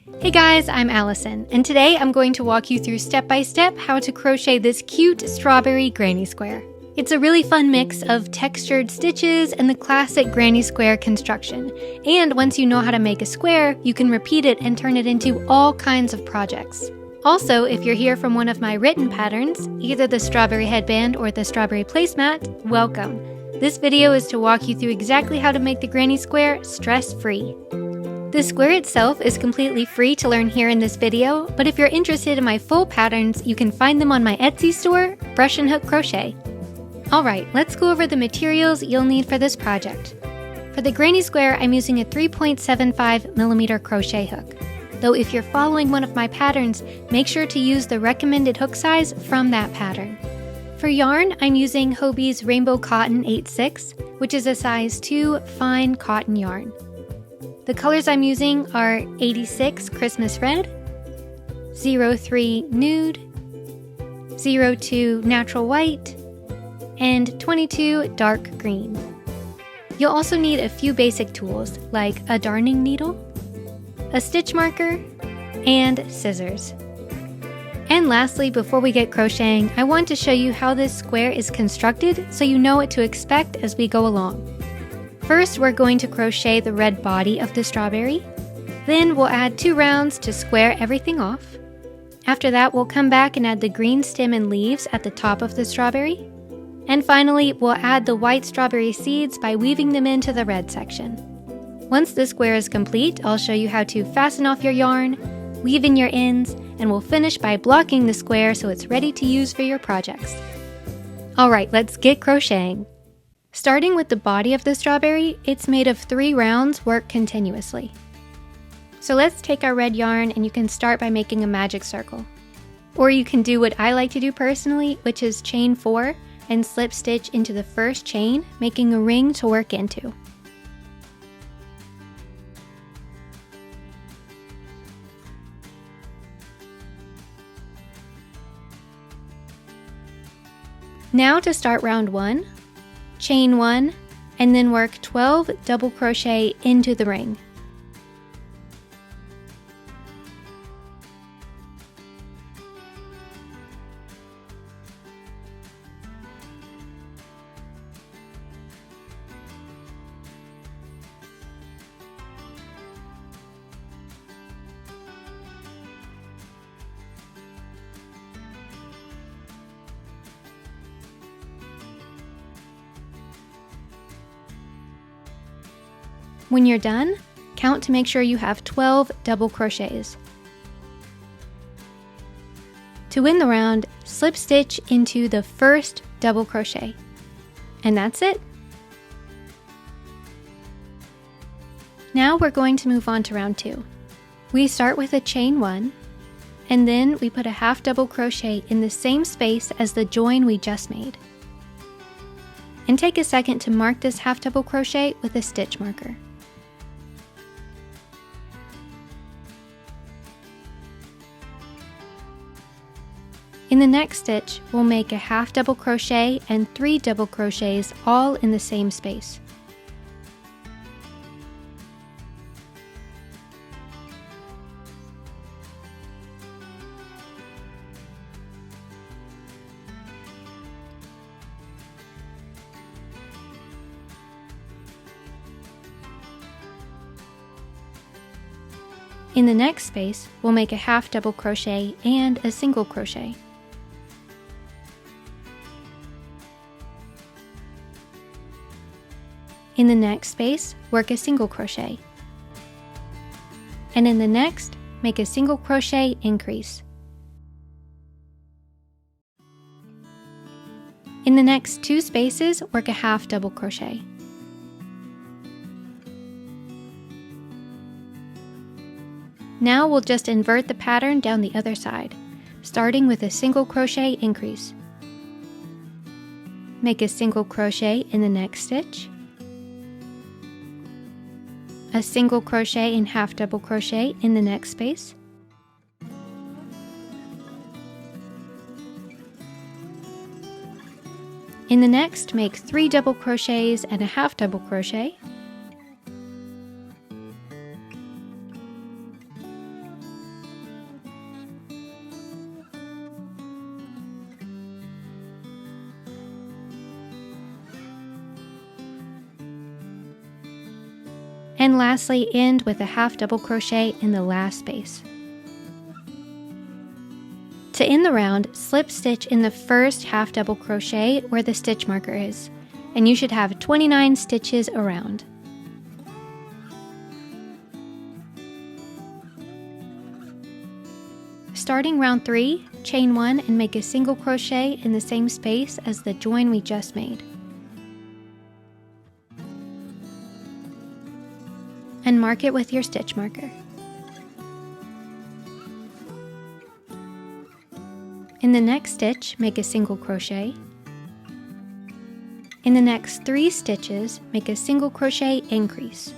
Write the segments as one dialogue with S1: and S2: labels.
S1: Hey guys, I'm Allison, and today I'm going to walk you through step by step how to crochet this cute strawberry granny square. It's a really fun mix of textured stitches and the classic granny square construction. And once you know how to make a square, you can repeat it and turn it into all kinds of projects. Also, if you're here from one of my written patterns, either the strawberry headband or the strawberry placemat, welcome. This video is to walk you through exactly how to make the granny square stress-free. The square itself is completely free to learn here in this video, but if you're interested in my full patterns, you can find them on my Etsy store, Brush and Hook Crochet. Alright, let's go over the materials you'll need for this project. For the granny square, I'm using a 3.75mm crochet hook. Though if you're following one of my patterns, make sure to use the recommended hook size from that pattern. For yarn, I'm using Hobbie's Rainbow Cotton 8/6, which is a size 2 fine cotton yarn. The colors I'm using are 86 Christmas Red, 03 Nude, 02 Natural White, and 22 Dark Green. You'll also need a few basic tools like a darning needle, a stitch marker, and scissors. And lastly, before we get crocheting, I want to show you how this square is constructed so you know what to expect as we go along. First, we're going to crochet the red body of the strawberry. Then we'll add 2 rounds to square everything off. After that, we'll come back and add the green stem and leaves at the top of the strawberry. And finally, we'll add the white strawberry seeds by weaving them into the red section. Once the square is complete, I'll show you how to fasten off your yarn, weave in your ends, and we'll finish by blocking the square so it's ready to use for your projects. Alright, let's get crocheting. Starting with the body of the strawberry, it's made of 3 rounds worked continuously. So let's take our red yarn and you can start by making a magic circle. Or you can do what I like to do personally, which is chain 4 and slip stitch into the first chain, making a ring to work into. Now to start round 1. Chain 1, and then work 12 double crochet into the ring. When you're done, count to make sure you have 12 double crochets. To win the round, slip stitch into the first double crochet. And that's it. Now we're going to move on to round 2. We start with a chain 1, and then we put a half double crochet in the same space as the join we just made. And take a second to mark this half double crochet with a stitch marker. In the next stitch, we'll make a half double crochet and 3 double crochets all in the same space. In the next space, we'll make a half double crochet and a single crochet. In the next space, work a single crochet. And in the next, make a single crochet increase. In the next 2 spaces, work a half double crochet. Now we'll just invert the pattern down the other side, starting with a single crochet increase. Make a single crochet in the next stitch, a single crochet and half double crochet in the next space, in the next, make 3 double crochets and a half double crochet, And lastly, end with a half double crochet in the last space. To end the round, slip stitch in the first half double crochet where the stitch marker is, and you should have 29 stitches around. Starting round 3, chain 1 and make a single crochet in the same space as the join we just made. And mark it with your stitch marker. In the next stitch, make a single crochet. In the next 3 stitches, make a single crochet increase.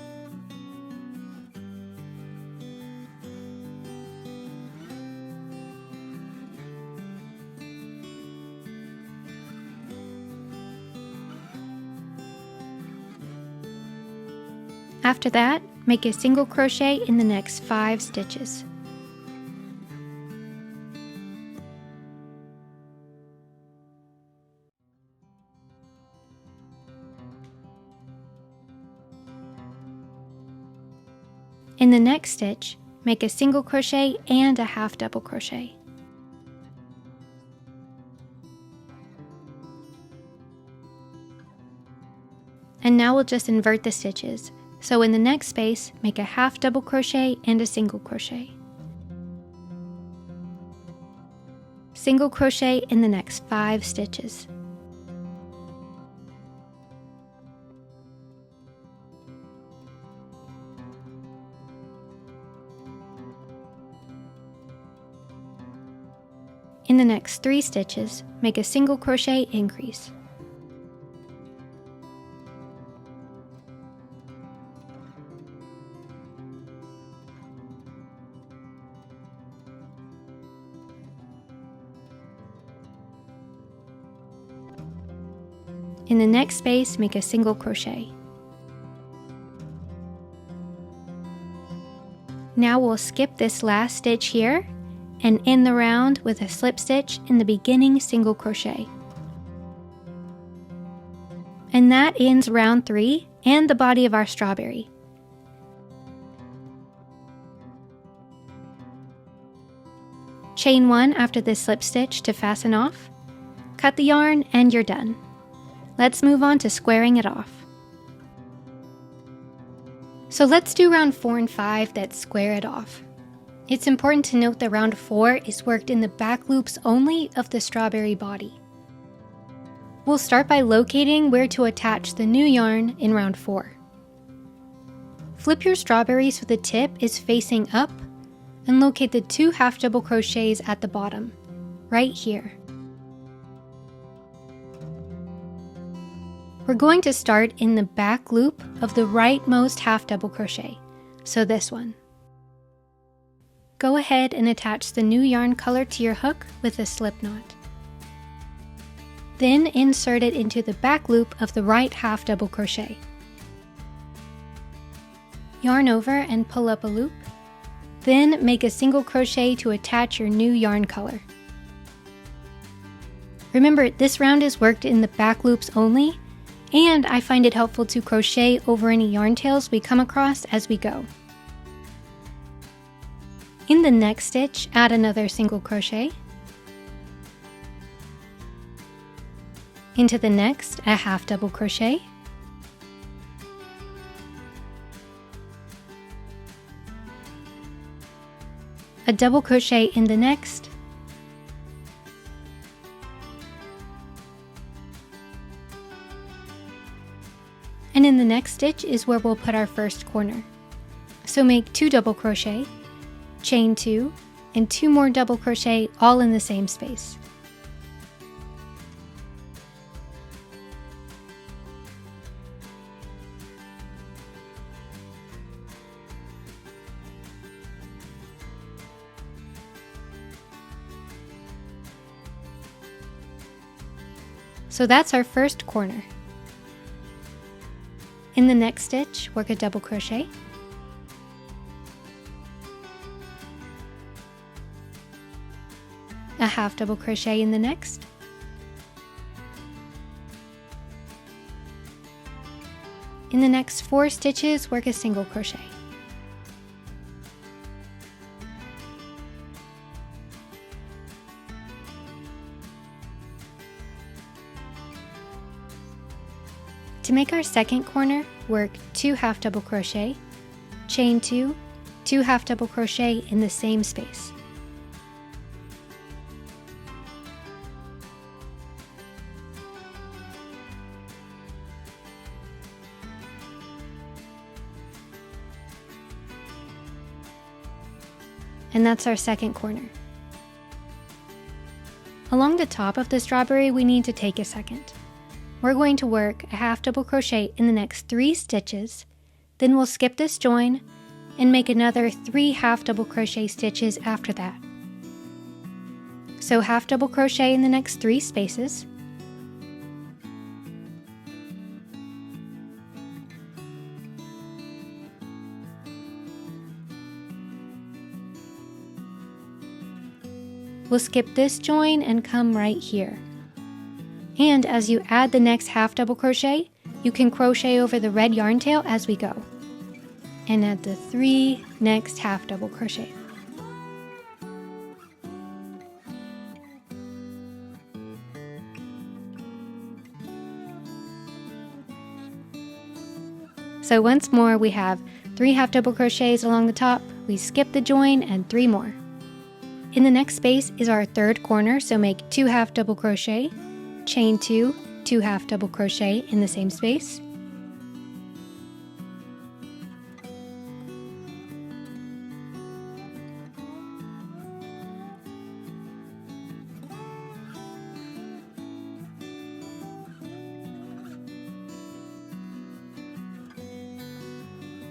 S1: After that, make a single crochet in the next 5 stitches. In the next stitch, make a single crochet and a half double crochet. And now we'll just invert the stitches. So in the next space, make a half double crochet and a single crochet. Single crochet in the next 5 stitches. In the next 3 stitches, make a single crochet increase. In the next space, make a single crochet. Now we'll skip this last stitch here and end the round with a slip stitch in the beginning single crochet. And that ends round 3 and the body of our strawberry. Chain 1 after this slip stitch to fasten off, cut the yarn, and you're done. Let's move on to squaring it off. So let's do round 4 and 5 that square it off. It's important to note that round 4 is worked in the back loops only of the strawberry body. We'll start by locating where to attach the new yarn in round 4. Flip your strawberry so the tip is facing up and locate the 2 half double crochets at the bottom, right here. We're going to start in the back loop of the rightmost half double crochet, so this one. Go ahead and attach the new yarn color to your hook with a slip knot. Then insert it into the back loop of the right half double crochet. Yarn over and pull up a loop. Then make a single crochet to attach your new yarn color. Remember, this round is worked in the back loops only, and I find it helpful to crochet over any yarn tails we come across as we go. In the next stitch, add another single crochet. Into the next, a half double crochet. A double crochet in the next. And in the next stitch is where we'll put our first corner. So make 2 double crochet, chain 2, and 2 more double crochet all in the same space. So that's our first corner. In the next stitch, work a double crochet. A half double crochet in the next. In the next 4 stitches, work a single crochet. To make our second corner, work 2 half double crochet, chain 2, 2 half double crochet in the same space. And that's our second corner. Along the top of the strawberry, we need to take a second. We're going to work a half double crochet in the next 3 stitches, then we'll skip this join and make another 3 half double crochet stitches after that. So half double crochet in the next 3 spaces, we'll skip this join and come right here. And as you add the next half double crochet, you can crochet over the red yarn tail as we go. And add the 3 next half double crochet. So once more we have 3 half double crochets along the top, we skip the join and 3 more. In the next space is our third corner, so make 2 half double crochet, chain 2, 2 half double crochet in the same space.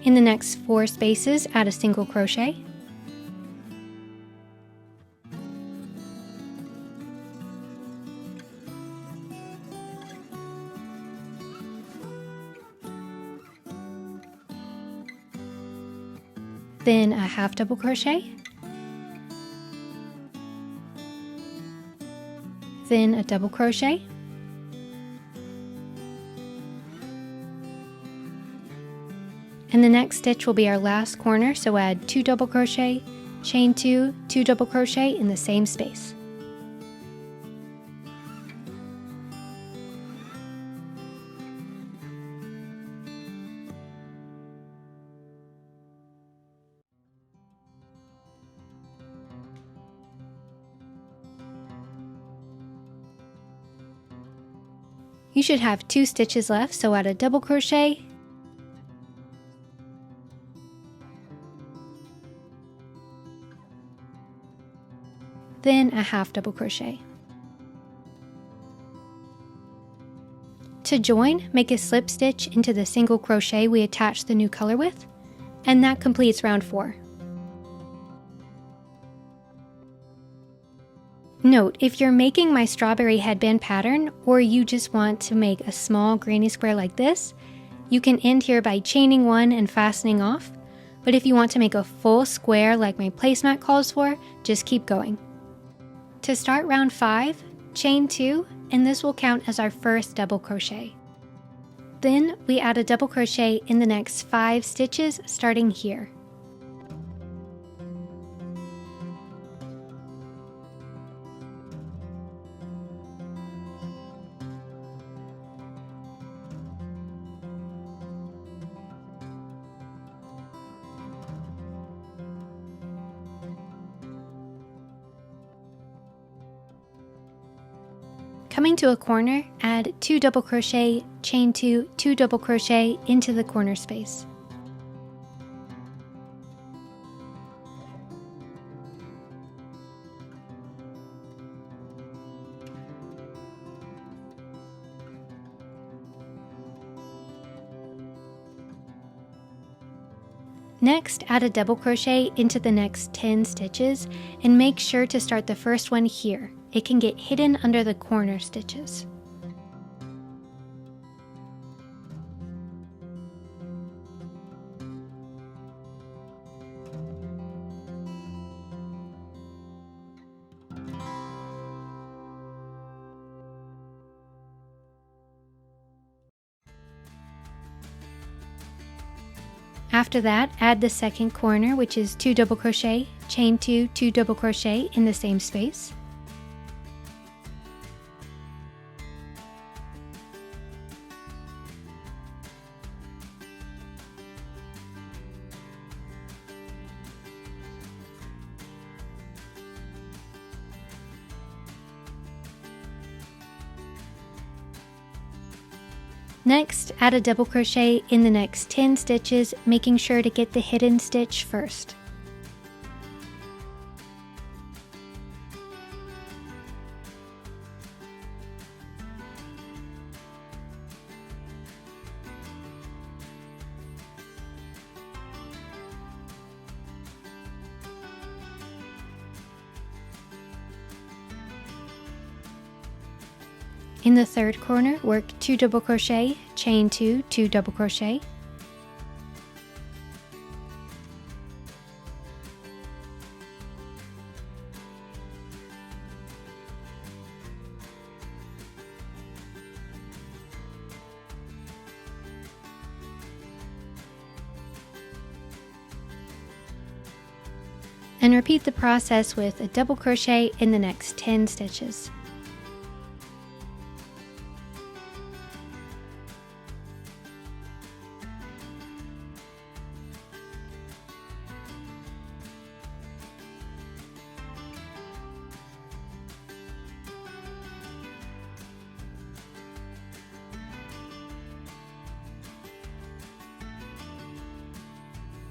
S1: In the next 4 spaces, add a single crochet. Then a half double crochet, then a double crochet, and the next stitch will be our last corner, so add 2 double crochet, chain 2, 2 double crochet in the same space. You should have 2 stitches left, so add a double crochet, then a half double crochet. To join, make a slip stitch into the single crochet we attached the new color with, and that completes round 4. Note, if you're making my strawberry headband pattern, or you just want to make a small granny square like this, you can end here by chaining 1 and fastening off, but if you want to make a full square like my placemat calls for, just keep going. To start round 5, chain 2, and this will count as our first double crochet. Then we add a double crochet in the next 5 stitches starting here. Coming to a corner, add 2 double crochet, chain 2, 2 double crochet into the corner space. Next, add a double crochet into the next 10 stitches and make sure to start the first one here. It can get hidden under the corner stitches. After that, add the second corner, which is 2 double crochet, chain 2, 2 double crochet in the same space. Next, add a double crochet in the next 10 stitches, making sure to get the hidden stitch first. In the third corner, work 2 double crochet, chain 2, 2 double crochet. And repeat the process with a double crochet in the next 10 stitches.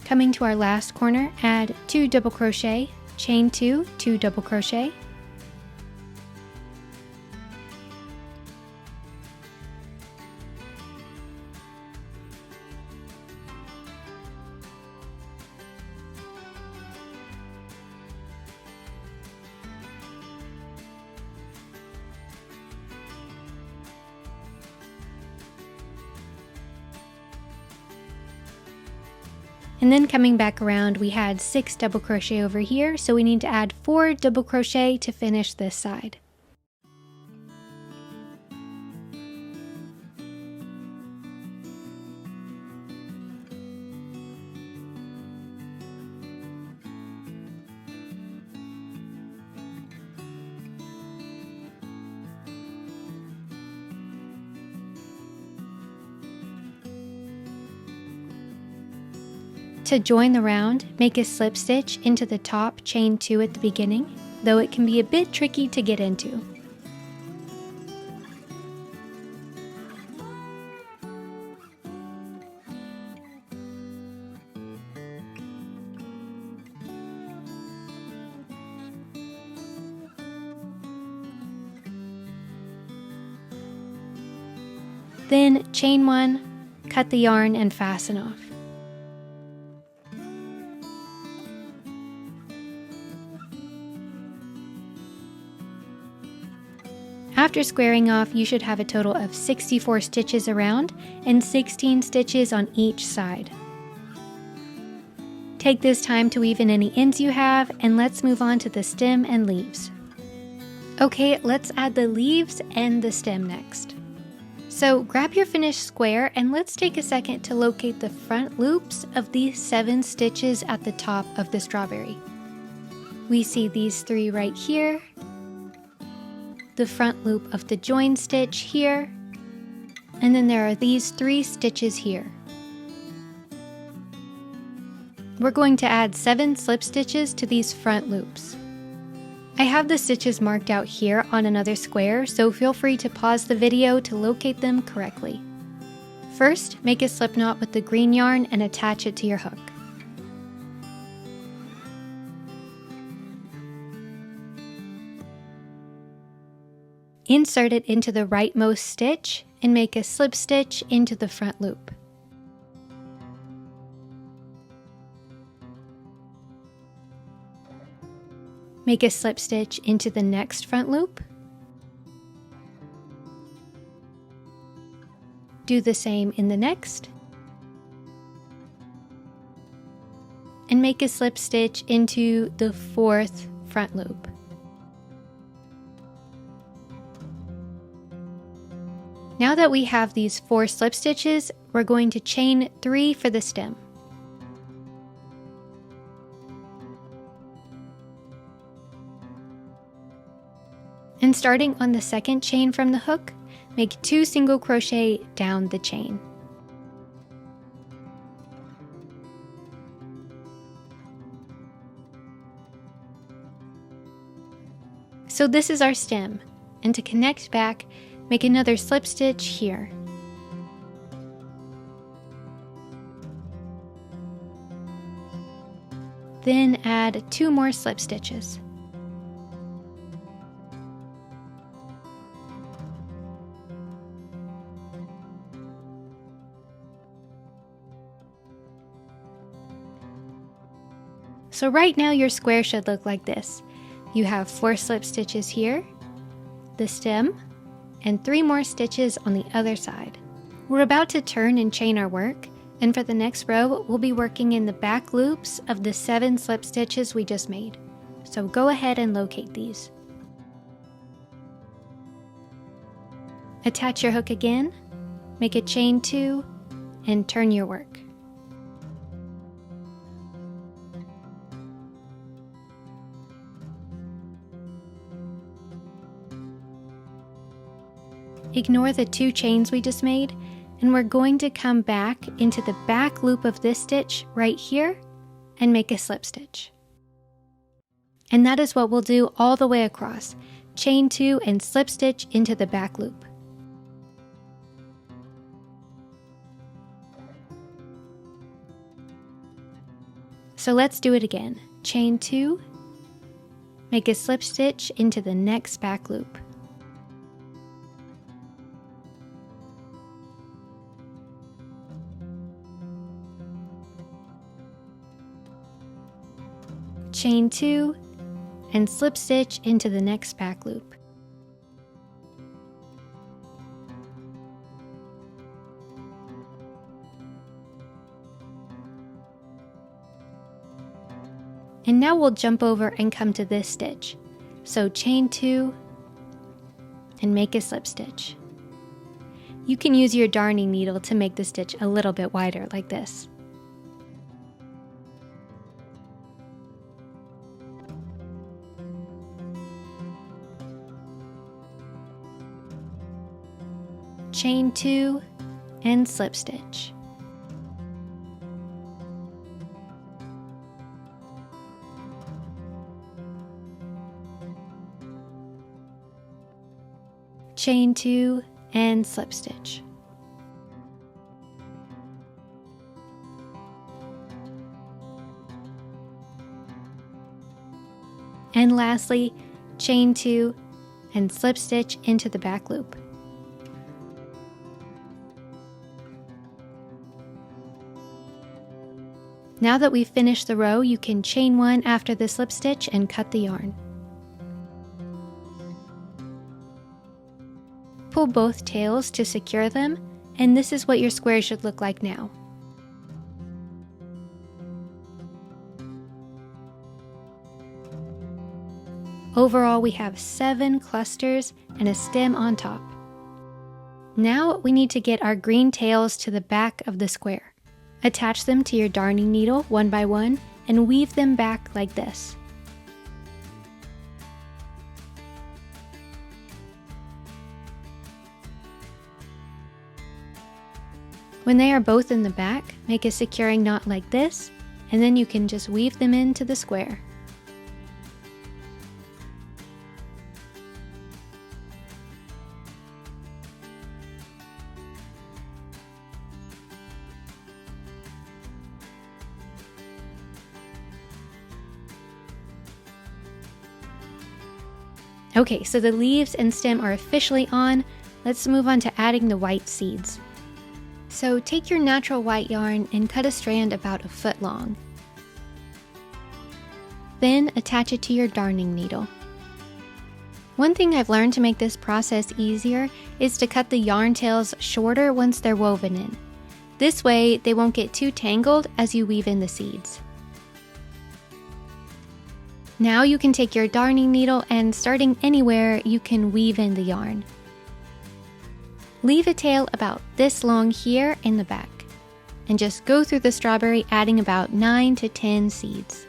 S1: Coming to our last corner, add 2 double crochet, chain 2, 2 double crochet. And then coming back around, we had 6 double crochet over here, so we need to add 4 double crochet to finish this side. To join the round, make a slip stitch into the top, chain 2 at the beginning, though it can be a bit tricky to get into. Then chain 1, cut the yarn and fasten off. After squaring off, you should have a total of 64 stitches around and 16 stitches on each side. Take this time to weave in any ends you have, and let's move on to the stem and leaves. Okay, let's add the leaves and the stem next. So grab your finished square and let's take a second to locate the front loops of these 7 stitches at the top of the strawberry. We see these 3 right here, the front loop of the join stitch here, and then there are these 3 stitches here. We're going to add 7 slip stitches to these front loops. I have the stitches marked out here on another square, so feel free to pause the video to locate them correctly. First, make a slip knot with the green yarn and attach it to your hook. Insert it into the rightmost stitch and make a slip stitch into the front loop. Make a slip stitch into the next front loop. Do the same in the next. And make a slip stitch into the 4th front loop. Now that we have these 4 slip stitches, we're going to chain 3 for the stem. And starting on the second chain from the hook, make 2 single crochet down the chain. So this is our stem, and to connect back, make another slip stitch here. Then add 2 more slip stitches. So right now your square should look like this. You have 4 slip stitches here, the stem, and 3 more stitches on the other side. We're about to turn and chain our work, and for the next row, we'll be working in the back loops of the 7 slip stitches we just made. So go ahead and locate these. Attach your hook again, make a chain 2, and turn your work. Ignore the 2 chains we just made, and we're going to come back into the back loop of this stitch right here and make a slip stitch. And that is what we'll do all the way across. Chain 2 and slip stitch into the back loop. So let's do it again. Chain 2, make a slip stitch into the next back loop. Chain 2 and slip stitch into the next back loop. And now we'll jump over and come to this stitch. So chain 2 and make a slip stitch. You can use your darning needle to make the stitch a little bit wider like this. Chain 2 and slip stitch. Chain 2 and slip stitch. And lastly, chain 2 and slip stitch into the back loop. Now that we've finished the row, you can chain 1 after the slip stitch and cut the yarn. Pull both tails to secure them, and this is what your square should look like now. Overall, we have 7 clusters and a stem on top. Now we need to get our green tails to the back of the square. Attach them to your darning needle one by one and weave them back like this. When they are both in the back, make a securing knot like this, and then you can just weave them into the square. Okay, so the leaves and stem are officially on. Let's move on to adding the white seeds. So take your natural white yarn and cut a strand about a foot long. Then attach it to your darning needle. One thing I've learned to make this process easier is to cut the yarn tails shorter once they're woven in. This way they won't get too tangled as you weave in the seeds. Now you can take your darning needle and starting anywhere you can weave in the yarn. Leave a tail about this long here in the back, and just go through the strawberry adding about 9 to 10 seeds.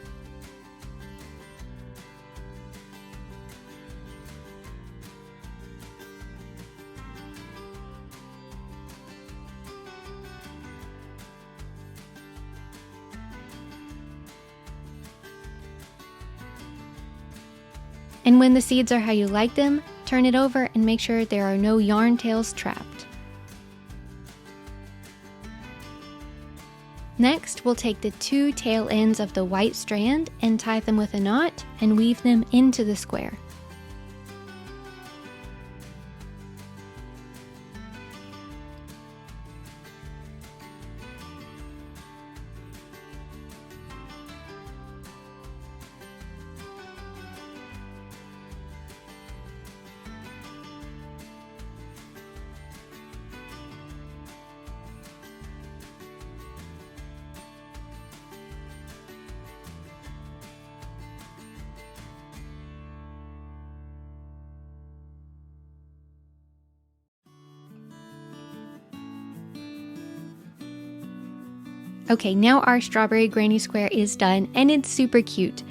S1: And when the seeds are how you like them, turn it over and make sure there are no yarn tails trapped. Next, we'll take the 2 tail ends of the white strand and tie them with a knot and weave them into the square. Okay, now our strawberry granny square is done and it's super cute.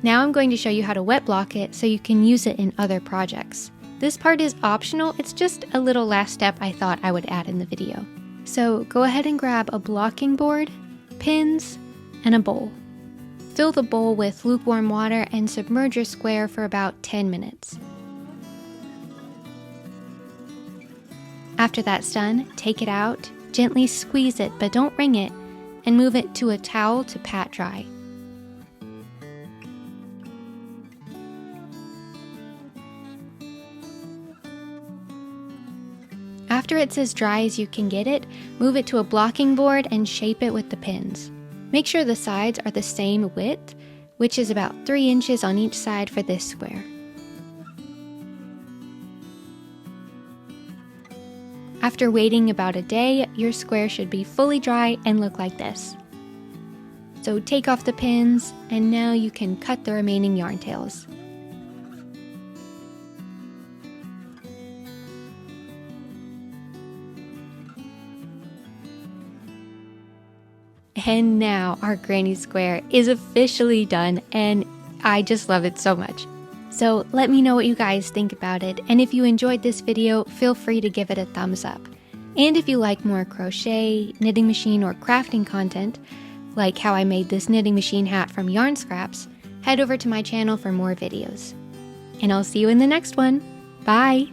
S1: Now I'm going to show you how to wet block it so you can use it in other projects. This part is optional, it's just a little last step I thought I would add in the video. So go ahead and grab a blocking board, pins, and a bowl. Fill the bowl with lukewarm water and submerge your square for about 10 minutes. After that's done, take it out, gently squeeze it but don't wring it, and move it to a towel to pat dry. After it's as dry as you can get it, move it to a blocking board and shape it with the pins. Make sure the sides are the same width, which is about 3 inches on each side for this square. After waiting about a day, your square should be fully dry and look like this. So take off the pins, and now you can cut the remaining yarn tails. And now our granny square is officially done, and I just love it so much. So let me know what you guys think about it, and if you enjoyed this video, feel free to give it a thumbs up. And if you like more crochet, knitting machine, or crafting content, like how I made this knitting machine hat from yarn scraps, head over to my channel for more videos. And I'll see you in the next one. Bye!